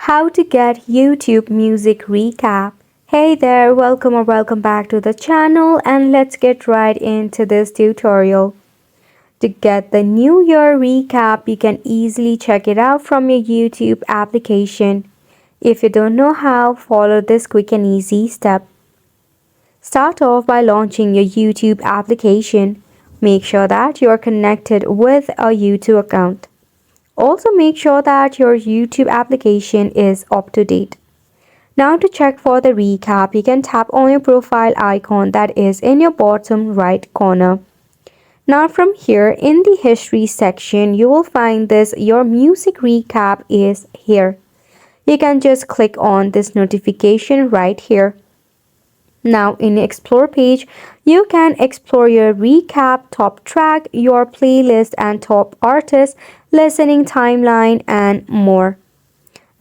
How to get YouTube music recap. Hey there, welcome back to the channel, and let's get right into this tutorial. To get the New Year recap, you can easily check it out from your YouTube application. If you don't know how, follow this quick and easy step. Start off by launching your YouTube application. Make sure that you are connected with a YouTube account. Also make sure that your YouTube application is up to date. Now to check for the recap, you can tap on your profile icon that is in your bottom right corner. Now from here in the history section, you will find this your music recap is here. You can just click on this notification right here. Now in the explore page, you can explore your recap, top track, your playlist and top artist, listening timeline and more.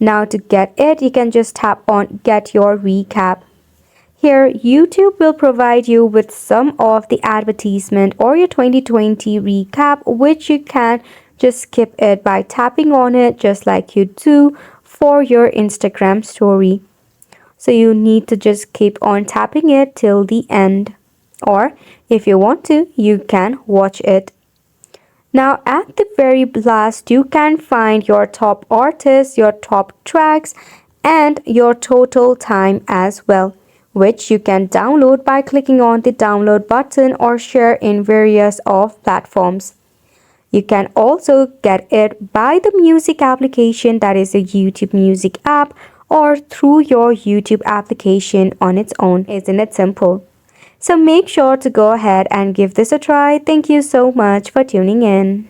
Now to get it, you can just tap on get your recap. Here, YouTube will provide you with some of the advertisement or your 2020 recap, which you can just skip it by tapping on it just like you do for your Instagram story. So you need to just keep on tapping it till the end. Or if you want to, you can watch it. Now at the very last, you can find your top artists, your top tracks, and your total time as well, which you can download by clicking on the download button or share in various of platforms. You can also get it by the music application, that is a YouTube music app, or through your YouTube application on its own. Isn't it simple? So make sure to go ahead and give this a try. Thank you so much for tuning in.